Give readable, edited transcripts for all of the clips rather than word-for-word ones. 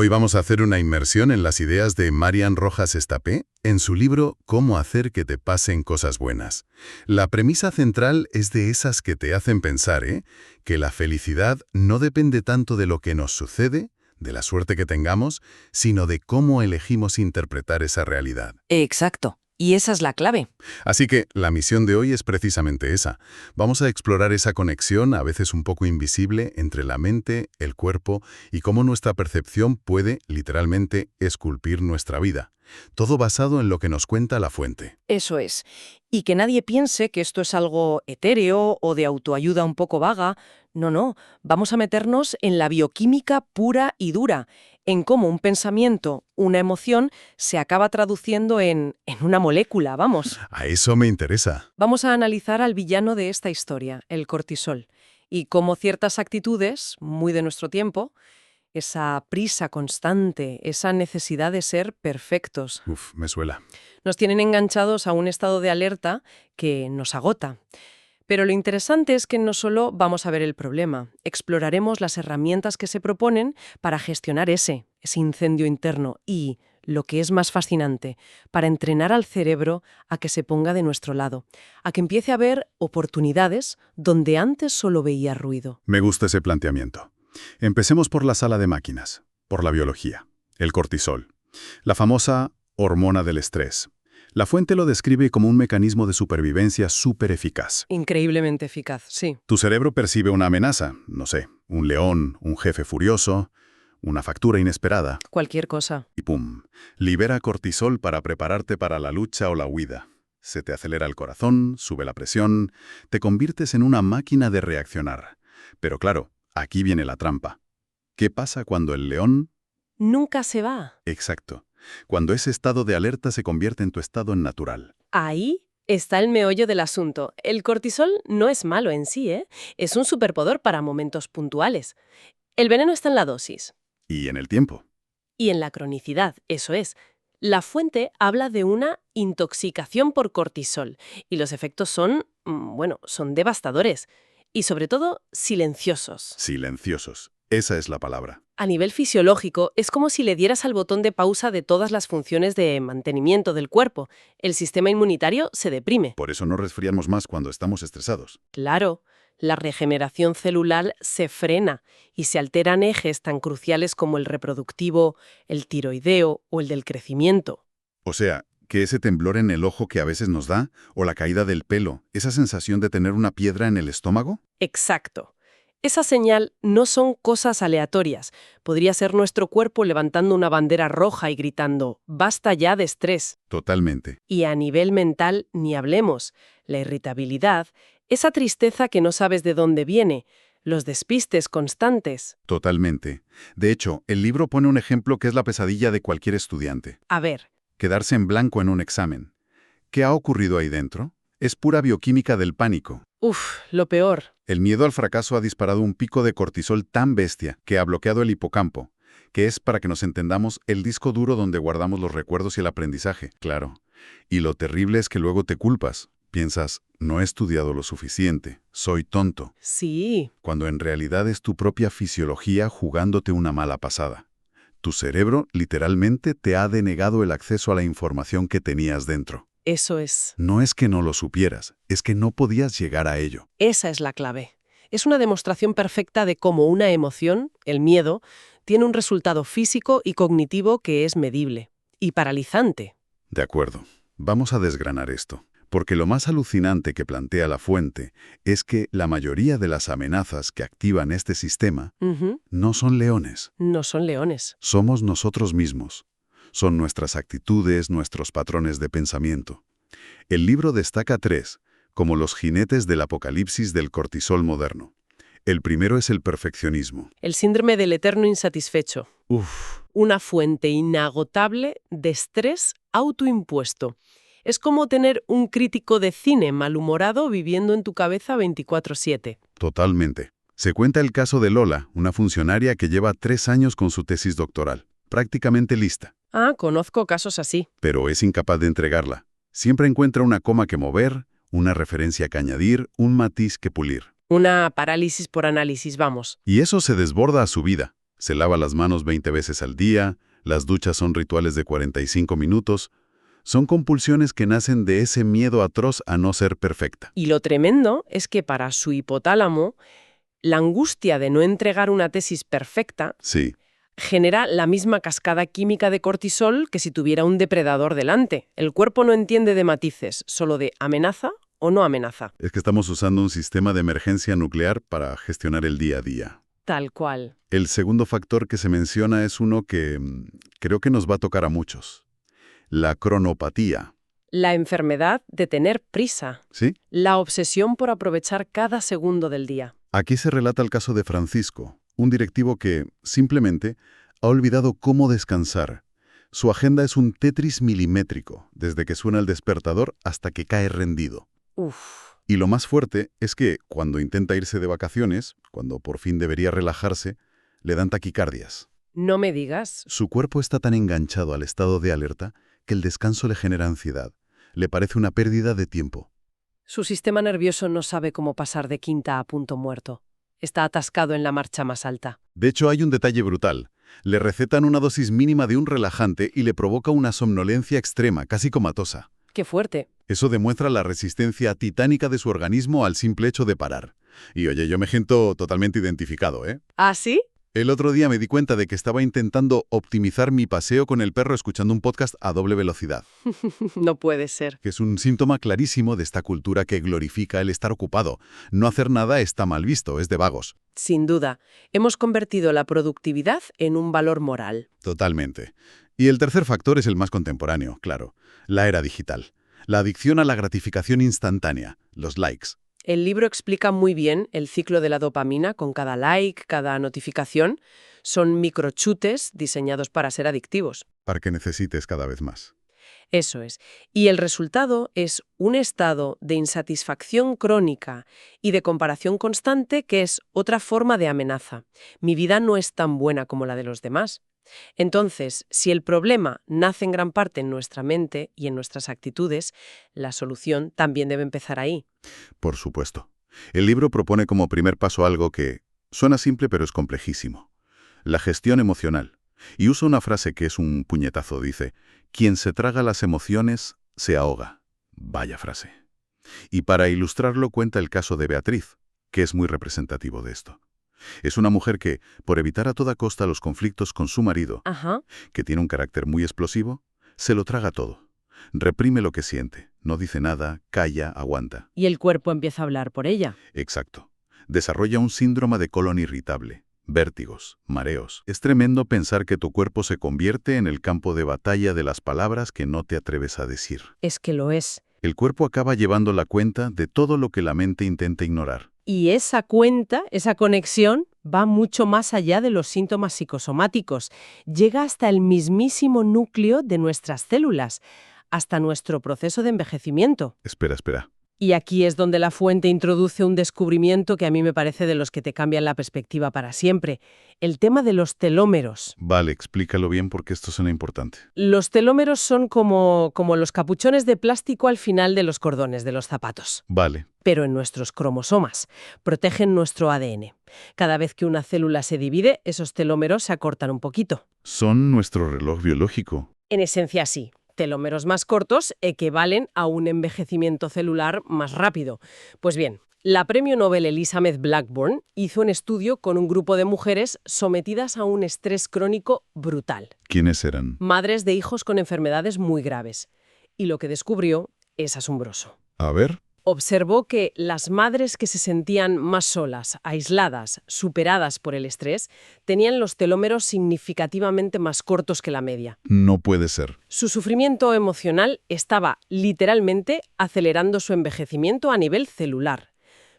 Hoy vamos a hacer una inmersión en las ideas de Marian Rojas Estapé en su libro Cómo hacer que te pasen cosas buenas. La premisa central es de esas que te hacen pensar, que la felicidad no depende tanto de lo que nos sucede, de la suerte que tengamos, sino de cómo elegimos interpretar esa realidad. Exacto. Y esa es la clave. Así que la misión de hoy es precisamente esa. Vamos a explorar esa conexión, a veces un poco invisible, entre la mente, el cuerpo y cómo nuestra percepción puede, literalmente, esculpir nuestra vida. Todo basado en lo que nos cuenta la fuente. Eso es. Y que nadie piense que esto es algo etéreo o de autoayuda un poco vaga. No. Vamos a meternos en la bioquímica pura y dura, en cómo un pensamiento, una emoción, se acaba traduciendo en una molécula, vamos. A eso me interesa. Vamos a analizar al villano de esta historia, el cortisol, y cómo ciertas actitudes, muy de nuestro tiempo, esa prisa constante, esa necesidad de ser perfectos, Me suela. nos tienen enganchados a un estado de alerta que nos agota. Pero lo interesante es que no solo vamos a ver el problema, exploraremos las herramientas que se proponen para gestionar ese incendio interno y, lo que es más fascinante, para entrenar al cerebro a que se ponga de nuestro lado, a que empiece a ver oportunidades donde antes solo veía ruido. Me gusta ese planteamiento. Empecemos por la sala de máquinas, por la biología, el cortisol, la famosa hormona del estrés. La fuente lo describe como un mecanismo de supervivencia súper eficaz. Increíblemente eficaz, sí. Tu cerebro percibe una amenaza, no sé, un león, un jefe furioso, una factura inesperada. Cualquier cosa. Y ¡pum! Libera cortisol para prepararte para la lucha o la huida. Se te acelera el corazón, sube la presión, te conviertes en una máquina de reaccionar. Pero claro, aquí viene la trampa. ¿Qué pasa cuando el león? Nunca se va. Exacto. Cuando ese estado de alerta se convierte en tu estado natural. Ahí está el meollo del asunto. El cortisol no es malo en sí, es un superpoder para momentos puntuales. El veneno está en la dosis. Y en el tiempo. Y en la cronicidad, eso es. La fuente habla de una intoxicación por cortisol y los efectos son devastadores y sobre todo silenciosos. Silenciosos. Esa es la palabra. A nivel fisiológico, es como si le dieras al botón de pausa de todas las funciones de mantenimiento del cuerpo. El sistema inmunitario se deprime. Por eso nos resfriamos más cuando estamos estresados. Claro, la regeneración celular se frena y se alteran ejes tan cruciales como el reproductivo, el tiroideo o el del crecimiento. O sea, que ese temblor en el ojo que a veces nos da, o la caída del pelo, esa sensación de tener una piedra en el estómago. Exacto. Esa señal no son cosas aleatorias. Podría ser nuestro cuerpo levantando una bandera roja y gritando «basta ya de estrés». Totalmente. Y a nivel mental, ni hablemos. La irritabilidad, esa tristeza que no sabes de dónde viene, los despistes constantes. Totalmente. De hecho, el libro pone un ejemplo que es la pesadilla de cualquier estudiante. A ver. Quedarse en blanco en un examen. ¿Qué ha ocurrido ahí dentro? Es pura bioquímica del pánico. Lo peor. El miedo al fracaso ha disparado un pico de cortisol tan bestia que ha bloqueado el hipocampo, que es, para que nos entendamos, el disco duro donde guardamos los recuerdos y el aprendizaje, claro. Y lo terrible es que luego te culpas. Piensas, no he estudiado lo suficiente, soy tonto. Sí. Cuando en realidad es tu propia fisiología jugándote una mala pasada. Tu cerebro literalmente te ha denegado el acceso a la información que tenías dentro. Eso es. No es que no lo supieras, es que no podías llegar a ello. Esa es la clave. Es una demostración perfecta de cómo una emoción, el miedo, tiene un resultado físico y cognitivo que es medible y paralizante. De acuerdo. Vamos a desgranar esto. Porque lo más alucinante que plantea la fuente es que la mayoría de las amenazas que activan este sistema no son leones. No son leones. Somos nosotros mismos. Son nuestras actitudes, nuestros patrones de pensamiento. El libro destaca 3, como los jinetes del apocalipsis del cortisol moderno. El primero es el perfeccionismo. El síndrome del eterno insatisfecho. Una fuente inagotable de estrés autoimpuesto. Es como tener un crítico de cine malhumorado viviendo en tu cabeza 24/7. Totalmente. Se cuenta el caso de Lola, una funcionaria que lleva 3 años con su tesis doctoral, prácticamente lista. Conozco casos así. Pero es incapaz de entregarla. Siempre encuentra una coma que mover, una referencia que añadir, un matiz que pulir. Una parálisis por análisis, vamos. Y eso se desborda a su vida. Se lava las manos 20 veces al día, las duchas son rituales de 45 minutos. Son compulsiones que nacen de ese miedo atroz a no ser perfecta. Y lo tremendo es que para su hipotálamo, la angustia de no entregar una tesis perfecta Sí, genera la misma cascada química de cortisol que si tuviera un depredador delante. El cuerpo no entiende de matices, solo de amenaza o no amenaza. es que estamos usando un sistema de emergencia nuclear para gestionar el día a día. Tal cual. El segundo factor que se menciona es uno que creo que nos va a tocar a muchos. La cronopatía. La enfermedad de tener prisa. ¿Sí? La obsesión por aprovechar cada segundo del día. Aquí se relata el caso de Francisco, un directivo que, simplemente, ha olvidado cómo descansar. Su agenda es un Tetris milimétrico, desde que suena el despertador hasta que cae rendido. Uf. Y lo más fuerte es que, cuando intenta irse de vacaciones, cuando por fin debería relajarse, le dan taquicardias. No me digas. Su cuerpo está tan enganchado al estado de alerta que el descanso le genera ansiedad. Le parece una pérdida de tiempo. Su sistema nervioso no sabe cómo pasar de quinta a punto muerto. Está atascado en la marcha más alta. De hecho, hay un detalle brutal. Le recetan una dosis mínima de un relajante y le provoca una somnolencia extrema, casi comatosa. ¡Qué fuerte! Eso demuestra la resistencia titánica de su organismo al simple hecho de parar. Y oye, yo me siento totalmente identificado, ¿eh? ¿Ah, sí? El otro día me di cuenta de que estaba intentando optimizar mi paseo con el perro escuchando un podcast a doble velocidad, No puede ser. que es un síntoma clarísimo de esta cultura que glorifica el estar ocupado. No hacer nada está mal visto, es de vagos. Sin duda, hemos convertido la productividad en un valor moral. Totalmente. Y el tercer factor es el más contemporáneo, claro, la era digital. La adicción a la gratificación instantánea, los likes. El libro explica muy bien el ciclo de la dopamina con cada like, cada notificación. Son microchutes diseñados para ser adictivos. Para que necesites cada vez más. Eso es. Y el resultado es un estado de insatisfacción crónica y de comparación constante que es otra forma de amenaza. Mi vida no es tan buena como la de los demás. Entonces, si el problema nace en gran parte en nuestra mente y en nuestras actitudes, la solución también debe empezar ahí. Por supuesto. El libro propone como primer paso algo que suena simple pero es complejísimo. La gestión emocional. Y usa una frase que es un puñetazo, dice, quien se traga las emociones se ahoga. Vaya frase. Y para ilustrarlo cuenta el caso de Beatriz, que es muy representativo de esto. Es una mujer que, por evitar a toda costa los conflictos con su marido, Ajá. que tiene un carácter muy explosivo, se lo traga todo. Reprime lo que siente, no dice nada, calla, aguanta. Y el cuerpo empieza a hablar por ella. Exacto. Desarrolla un síndrome de colon irritable, vértigos, mareos. Es tremendo pensar que tu cuerpo se convierte en el campo de batalla de las palabras que no te atreves a decir. Es que lo es. El cuerpo acaba llevando la cuenta de todo lo que la mente intenta ignorar. Y esa cuenta, esa conexión, va mucho más allá de los síntomas psicosomáticos. Llega hasta el mismísimo núcleo de nuestras células, hasta nuestro proceso de envejecimiento. Espera. Y aquí es donde la fuente introduce un descubrimiento que a mí me parece de los que te cambian la perspectiva para siempre. El tema de los telómeros. Vale, explícalo bien porque esto suena importante. Los telómeros son como los capuchones de plástico al final de los cordones de los zapatos. Vale. Pero en nuestros cromosomas. Protegen nuestro ADN. Cada vez que una célula se divide, esos telómeros se acortan un poquito. Son nuestro reloj biológico. En esencia, sí. Telómeros más cortos equivalen a un envejecimiento celular más rápido. Pues bien, la premio Nobel Elizabeth Blackburn hizo un estudio con un grupo de mujeres sometidas a un estrés crónico brutal. ¿Quiénes eran? Madres de hijos con enfermedades muy graves. Y lo que descubrió es asombroso. A ver. Observó que las madres que se sentían más solas, aisladas, superadas por el estrés, tenían los telómeros significativamente más cortos que la media. No puede ser. Su sufrimiento emocional estaba literalmente acelerando su envejecimiento a nivel celular.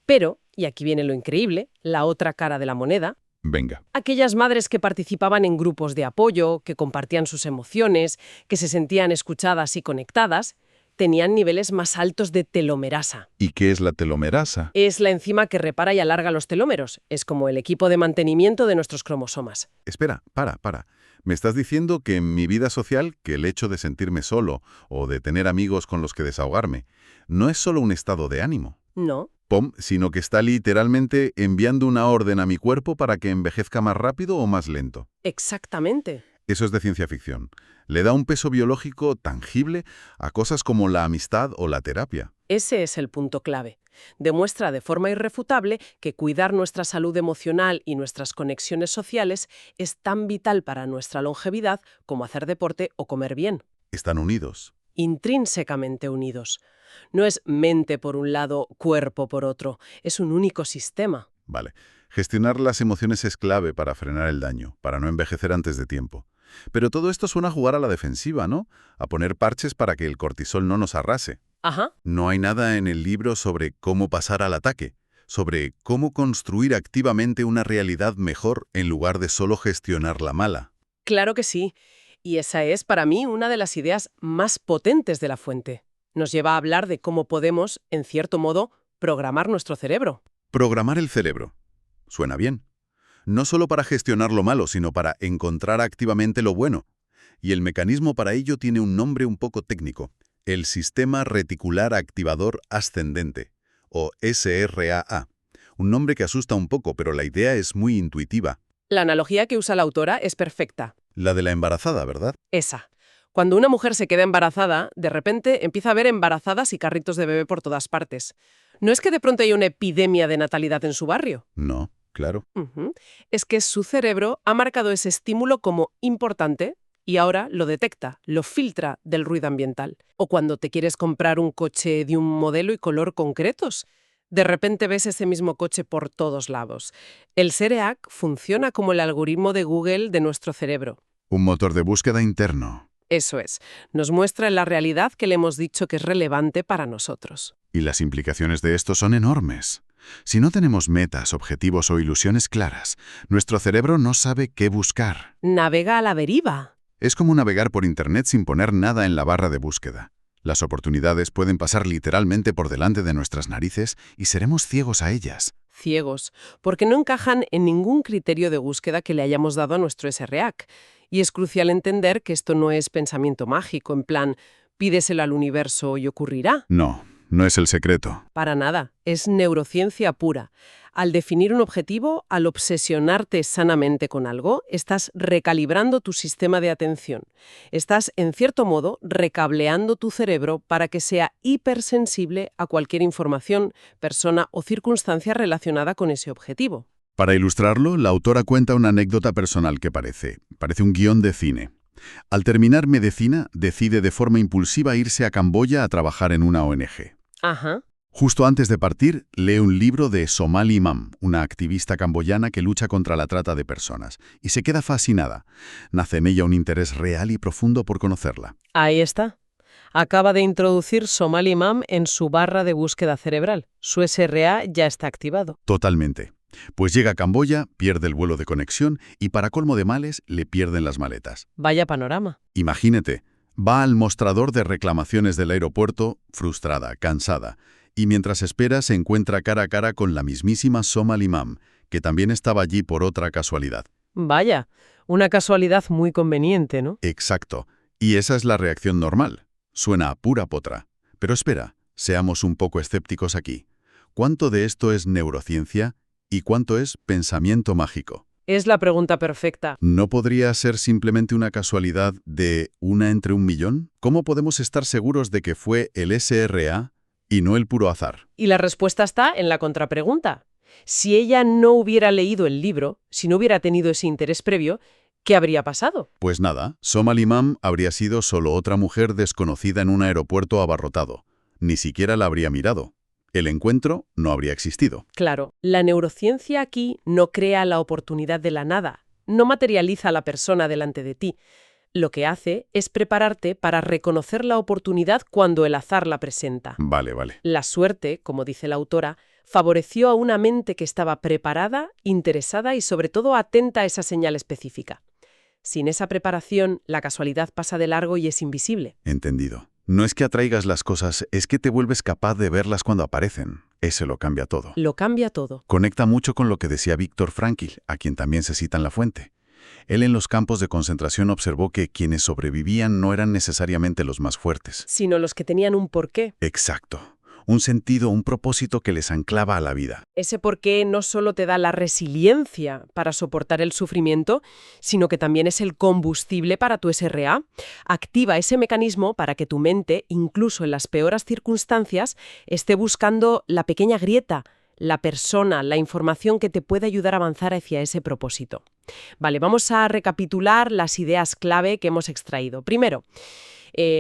Pero, y aquí viene lo increíble, la otra cara de la moneda, Venga. aquellas madres que participaban en grupos de apoyo, que compartían sus emociones, que se sentían escuchadas y conectadas, tenían niveles más altos de telomerasa. ¿Y qué es la telomerasa? Es la enzima que repara y alarga los telómeros. Es como el equipo de mantenimiento de nuestros cromosomas. Espera, para. ¿Me estás diciendo que en mi vida social, que el hecho de sentirme solo o de tener amigos con los que desahogarme, no es solo un estado de ánimo? No, pom, sino que está literalmente enviando una orden a mi cuerpo para que envejezca más rápido o más lento. Exactamente. Eso es de ciencia ficción. Le da un peso biológico tangible a cosas como la amistad o la terapia. Ese es el punto clave. Demuestra de forma irrefutable que cuidar nuestra salud emocional y nuestras conexiones sociales es tan vital para nuestra longevidad como hacer deporte o comer bien. Están unidos. Intrínsecamente unidos. No es mente por un lado, cuerpo por otro. Es un único sistema. Vale. Gestionar las emociones es clave para frenar el daño, para no envejecer antes de tiempo. Pero todo esto suena a jugar a la defensiva, ¿no? A poner parches para que el cortisol no nos arrase. Ajá. No hay nada en el libro sobre cómo pasar al ataque, sobre cómo construir activamente una realidad mejor en lugar de solo gestionar la mala. Claro que sí. Y esa es, para mí, una de las ideas más potentes de la fuente. Nos lleva a hablar de cómo podemos, en cierto modo, programar nuestro cerebro. Programar el cerebro. Suena bien. No solo para gestionar lo malo, sino para encontrar activamente lo bueno. Y el mecanismo para ello tiene un nombre un poco técnico. El Sistema Reticular Activador Ascendente, o SRAA. Un nombre que asusta un poco, pero la idea es muy intuitiva. La analogía que usa la autora es perfecta. La de la embarazada, ¿verdad? Esa. Cuando una mujer se queda embarazada, de repente empieza a ver embarazadas y carritos de bebé por todas partes. No es que de pronto haya una epidemia de natalidad en su barrio. No, claro. Es que su cerebro ha marcado ese estímulo como importante y ahora lo detecta, lo filtra del ruido ambiental. O cuando te quieres comprar un coche de un modelo y color concretos, de repente ves ese mismo coche por todos lados. El SEREAC funciona como el algoritmo de Google de nuestro cerebro. Un motor de búsqueda interno. Eso es, nos muestra la realidad que le hemos dicho que es relevante para nosotros. Y las implicaciones de esto son enormes. Si no tenemos metas, objetivos o ilusiones claras, nuestro cerebro no sabe qué buscar. Navega a la deriva. Es como navegar por Internet sin poner nada en la barra de búsqueda. Las oportunidades pueden pasar literalmente por delante de nuestras narices y seremos ciegos a ellas. Ciegos, porque no encajan en ningún criterio de búsqueda que le hayamos dado a nuestro SRAC. Y es crucial entender que esto no es pensamiento mágico, en plan, pídeselo al universo y ocurrirá. No, no es el secreto. Para nada, es neurociencia pura. Al definir un objetivo, al obsesionarte sanamente con algo, estás recalibrando tu sistema de atención. Estás, en cierto modo, recableando tu cerebro para que sea hipersensible a cualquier información, persona o circunstancia relacionada con ese objetivo. Para ilustrarlo, la autora cuenta una anécdota personal que parece un guión de cine. Al terminar medicina, decide de forma impulsiva irse a Camboya a trabajar en una ONG. Ajá. Justo antes de partir, lee un libro de Somali Mam, una activista camboyana que lucha contra la trata de personas, y se queda fascinada. Nace en ella un interés real y profundo por conocerla. Ahí está. Acaba de introducir Somali Mam en su barra de búsqueda cerebral. Su SRA ya está activado. Totalmente. Pues llega a Camboya, pierde el vuelo de conexión y para colmo de males le pierden las maletas. Vaya panorama. Imagínate, va al mostrador de reclamaciones del aeropuerto, frustrada, cansada, y mientras espera se encuentra cara a cara con la mismísima Somali Mam, que también estaba allí por otra casualidad. Vaya, una casualidad muy conveniente, ¿no? Exacto. Y esa es la reacción normal. Suena a pura potra. Pero espera, seamos un poco escépticos aquí. ¿Cuánto de esto es neurociencia y cuánto es pensamiento mágico? Es la pregunta perfecta. ¿No podría ser simplemente una casualidad de una entre un millón? ¿Cómo podemos estar seguros de que fue el SRA y no el puro azar? Y la respuesta está en la contrapregunta. Si ella no hubiera leído el libro, si no hubiera tenido ese interés previo, ¿qué habría pasado? Pues nada, Somali Mam habría sido solo otra mujer desconocida en un aeropuerto abarrotado. Ni siquiera la habría mirado. El encuentro no habría existido. Claro, la neurociencia aquí no crea la oportunidad de la nada, no materializa a la persona delante de ti. Lo que hace es prepararte para reconocer la oportunidad cuando el azar la presenta. Vale. La suerte, como dice la autora, favoreció a una mente que estaba preparada, interesada y sobre todo atenta a esa señal específica. Sin esa preparación, la casualidad pasa de largo y es invisible. Entendido. No es que atraigas las cosas, es que te vuelves capaz de verlas cuando aparecen. Ese lo cambia todo. Lo cambia todo. Conecta mucho con lo que decía Viktor Frankl, a quien también se cita en la fuente. Él en los campos de concentración observó que quienes sobrevivían no eran necesariamente los más fuertes. Sino los que tenían un porqué. Exacto. un sentido, un propósito que les anclaba a la vida. Ese porqué no solo te da la resiliencia para soportar el sufrimiento, sino que también es el combustible para tu SRA. Activa ese mecanismo para que tu mente, incluso en las peores circunstancias, esté buscando la pequeña grieta, la persona, la información que te puede ayudar a avanzar hacia ese propósito. Vale, vamos a recapitular las ideas clave que hemos extraído. Primero,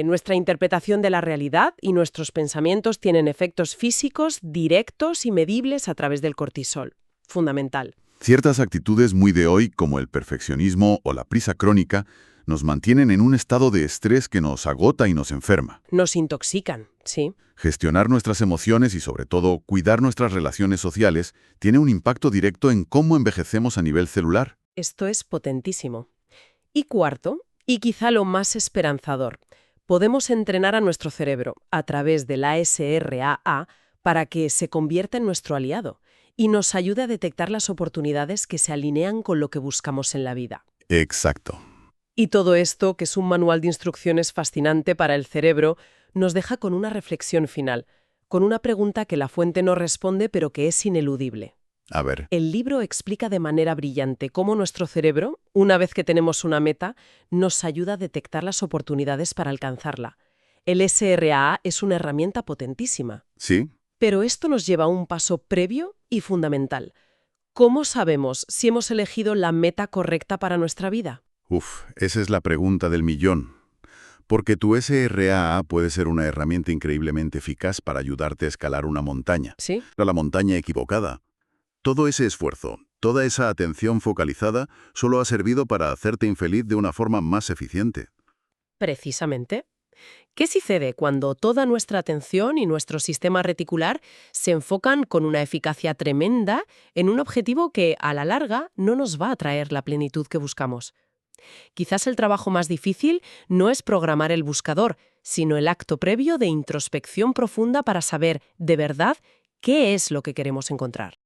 nuestra interpretación de la realidad y nuestros pensamientos tienen efectos físicos directos y medibles a través del cortisol. Fundamental. Ciertas actitudes muy de hoy, como el perfeccionismo o la prisa crónica, nos mantienen en un estado de estrés que nos agota y nos enferma. Nos intoxican, sí. Gestionar nuestras emociones y, sobre todo, cuidar nuestras relaciones sociales tiene un impacto directo en cómo envejecemos a nivel celular. Esto es potentísimo. Y cuarto, y quizá lo más esperanzador, podemos entrenar a nuestro cerebro a través de la SRAA para que se convierta en nuestro aliado y nos ayude a detectar las oportunidades que se alinean con lo que buscamos en la vida. Exacto. Y todo esto, que es un manual de instrucciones fascinante para el cerebro, nos deja con una reflexión final, con una pregunta que la fuente no responde pero que es ineludible. A ver. El libro explica de manera brillante cómo nuestro cerebro, una vez que tenemos una meta, nos ayuda a detectar las oportunidades para alcanzarla. El SRAA es una herramienta potentísima. ¿Sí? Pero esto nos lleva a un paso previo y fundamental. ¿Cómo sabemos si hemos elegido la meta correcta para nuestra vida? Esa es la pregunta del millón. Porque tu SRAA puede ser una herramienta increíblemente eficaz para ayudarte a escalar una montaña. ¿Sí? Pero la montaña equivocada. Todo ese esfuerzo, toda esa atención focalizada, solo ha servido para hacerte infeliz de una forma más eficiente. Precisamente. ¿Qué sucede cuando toda nuestra atención y nuestro sistema reticular se enfocan con una eficacia tremenda en un objetivo que, a la larga, no nos va a traer la plenitud que buscamos? Quizás el trabajo más difícil no es programar el buscador, sino el acto previo de introspección profunda para saber, de verdad, qué es lo que queremos encontrar.